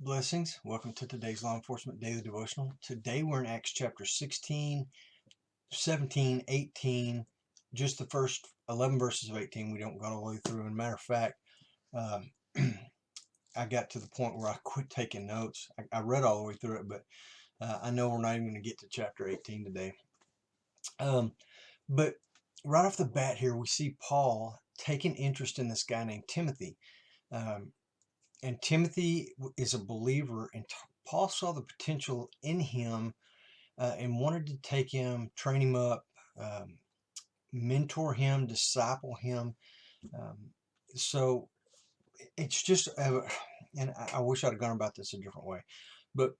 Blessings. Welcome to today's Law Enforcement Daily Devotional. Today we're in Acts chapter 16, 17, 18, just the first 11 verses of 18. We don't go all the way through. And matter of fact, um, I got to the point where I quit taking notes. I read all the way through it, but I know we're not even going to get to chapter 18 today. But right off the bat here, we see Paul taking interest in this guy named Timothy. And Timothy is a believer, and Paul saw the potential in him and wanted to take him, train him up, um, mentor him, disciple him. Um, so it's just, and I wish I'd have gone about this a different way, but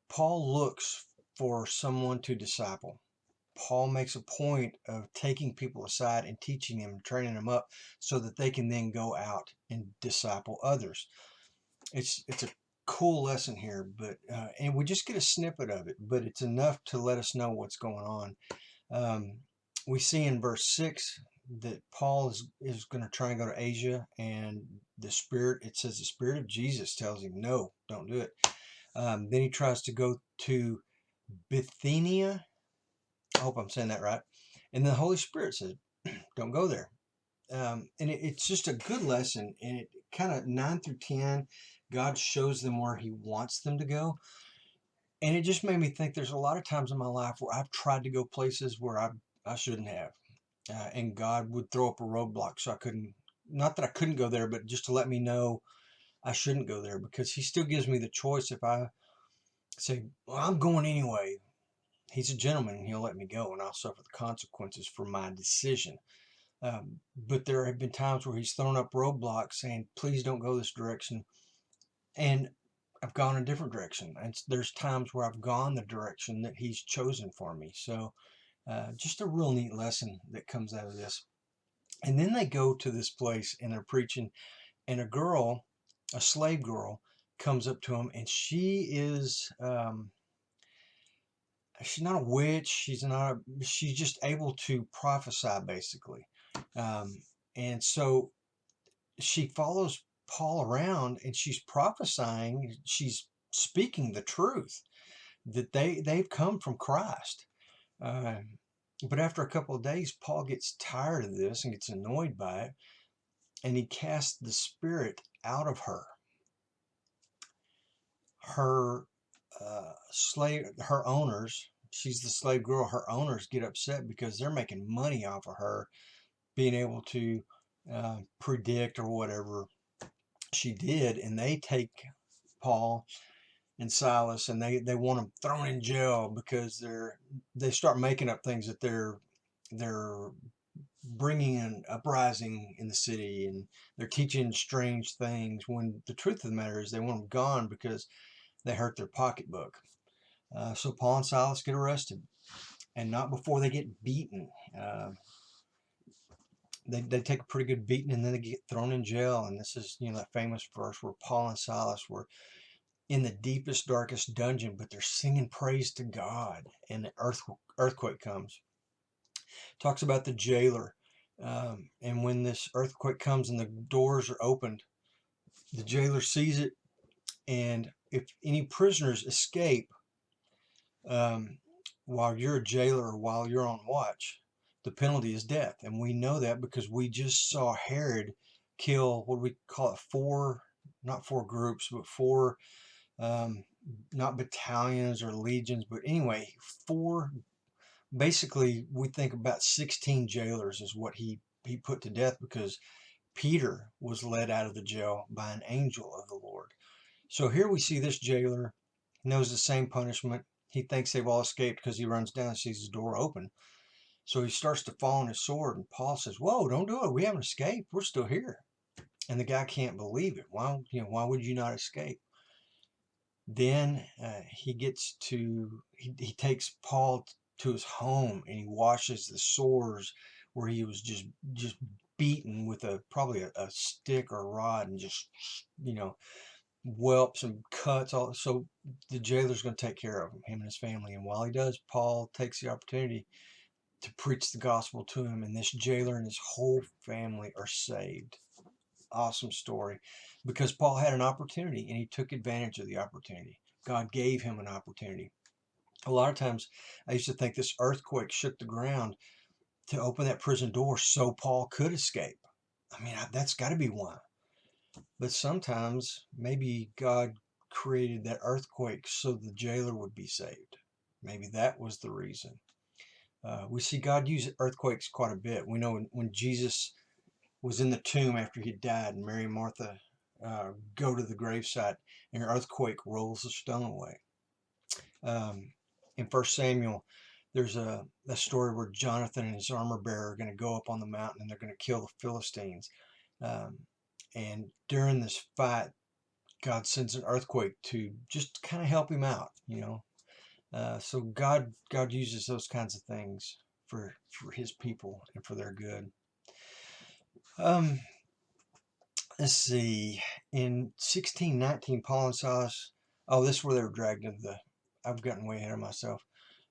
Paul looks for someone to disciple. Paul makes a point of taking people aside and teaching them, training them up so that they can then go out and disciple others. It's a cool lesson here, but and we just get a snippet of it, but it's enough to let us know what's going on. We see in verse 6 that Paul is going to try and go to Asia, and it says the Spirit of Jesus tells him, no, don't do it. Then he tries to go to Bithynia. I hope I'm saying that right. And the Holy Spirit says, don't go there. And it's just a good lesson, and it kind of 9 through 10, God shows them where he wants them to go. And it just made me think there's a lot of times in my life where I've tried to go places where I shouldn't have. And God would throw up a roadblock so I couldn't, not that I couldn't go there, but just to let me know I shouldn't go there, because he still gives me the choice. If I say, well, I'm going anyway, he's a gentleman and he'll let me go, and I'll suffer the consequences for my decision. But there have been times where he's thrown up roadblocks saying, please don't go this direction. And I've gone a different direction. And there's times where I've gone the direction that he's chosen for me. So just a real neat lesson that comes out of this. And then they go to this place and they're preaching, and a slave girl, comes up to him, and she's not a witch. She's just able to prophesy, basically. And so she follows Paul around, and she's prophesying. She's speaking the truth that they've come from Christ. But after a couple of days, Paul gets tired of this and gets annoyed by it, and he casts the spirit out of her. Her her owners, she's the slave girl, her owners get upset because they're making money off of her being able to predict or whatever she did, and they take Paul and Silas and they want them thrown in jail because they start making up things that they're bringing an uprising in the city, and they're teaching strange things, when the truth of the matter is they want them gone because they hurt their pocketbook. So Paul and Silas get arrested, and not before they get beaten. They take a pretty good beating, and then they get thrown in jail. And this is, that famous verse where Paul and Silas were in the deepest, darkest dungeon, but they're singing praise to God, and the earthquake comes. Talks about the jailer, and when this earthquake comes and the doors are opened, the jailer sees it, and if any prisoners escape while you're a jailer or while you're on watch, the penalty is death. And we know that because we just saw Herod kill, what do we call it, not four groups, but four, not battalions or legions, but anyway, basically we think about 16 jailers is what he put to death, because Peter was led out of the jail by an angel of the Lord. So here we see this jailer knows the same punishment. He thinks they've all escaped because he runs down and sees his door open. So he starts to fall on his sword, and Paul says, whoa, don't do it. We haven't escaped. We're still here. And the guy can't believe it. Why would you not escape? Then he takes Paul to his home, and he washes the sores where he was just beaten with probably a stick or a rod, and just, whelps and cuts. So the jailer's going to take care of him and his family. And while he does, Paul takes the opportunity to preach the gospel to him, and this jailer and his whole family are saved. awesome story because Paul had an opportunity and he took advantage of the opportunity. God gave him an opportunity. A lot of times I used to think this earthquake shook the ground to open that prison door so Paul could escape. I mean, that's got to be why. But sometimes maybe God created that earthquake so the jailer would be saved. Maybe that was the reason. We see God use earthquakes quite a bit. We know when Jesus was in the tomb after he died, and Mary and Martha go to the gravesite, and an earthquake rolls the stone away. In 1 Samuel, there's a story where Jonathan and his armor bearer are going to go up on the mountain and they're going to kill the Philistines. And during this fight, God sends an earthquake to just kind of help him out, you know. So God uses those kinds of things for his people and for their good. Let's see. In 1619, Paul and Silas. Oh, this is where they were dragged into the. I've gotten way ahead of myself.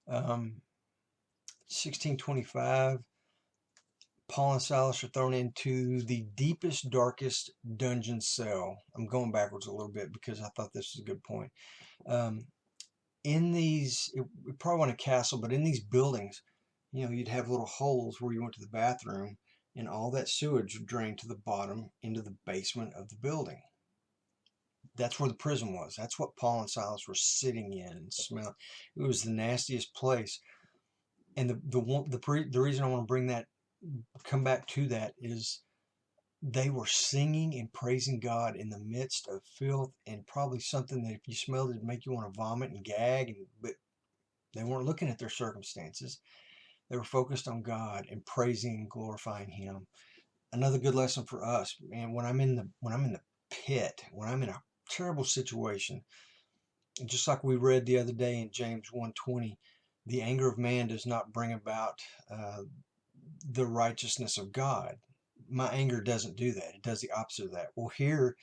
1625, Paul and Silas are thrown into the deepest, darkest dungeon cell. I'm going backwards a little bit because I thought this was a good point. In these, it probably wasn't a castle, but in these buildings, you know, you'd have little holes where you went to the bathroom, and all that sewage would drain to the bottom into the basement of the building. That's where the prison was. That's what Paul and Silas were sitting in and smelling. It was the nastiest place. And the reason I want to come back to that is they were singing and praising God in the midst of filth and probably something that if you smelled it, it'd make you want to vomit and gag. But they weren't looking at their circumstances. They were focused on God and praising and glorifying Him. Another good lesson for us, man. When I'm in the pit, when I'm in a terrible situation, just like we read the other day in James 1:20, the anger of man does not bring about the righteousness of God. My anger doesn't do that. It does the opposite of that. Well, here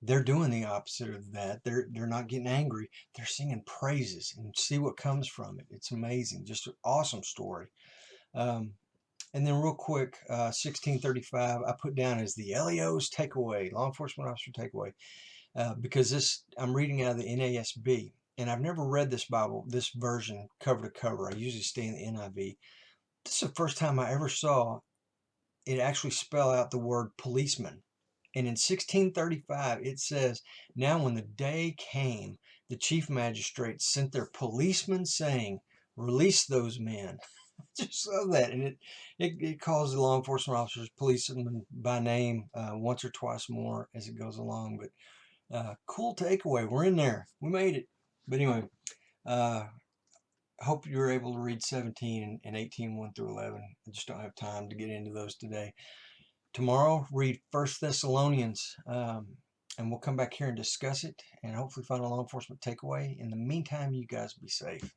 they're doing the opposite of that. They're not getting angry. They're singing praises and see what comes from it. It's amazing. Just an awesome story. And then real quick, 1635, I put down as the LEO's takeaway, law enforcement officer takeaway, because I'm reading out of the NASB, and I've never read this version cover to cover. I usually stay in the NIV. This is the first time I ever saw it actually spell out the word policeman. And in 1635, it says, "Now when the day came, the chief magistrate sent their policemen saying, 'Release those men.'" Just love that. And it calls the law enforcement officers policemen by name once or twice more as it goes along. But cool takeaway. We're in there. We made it. But anyway, I hope you were able to read 17 and 18, 1 through 11. I just don't have time to get into those today. Tomorrow, read 1 Thessalonians, and we'll come back here and discuss it and hopefully find a law enforcement takeaway. In the meantime, you guys be safe.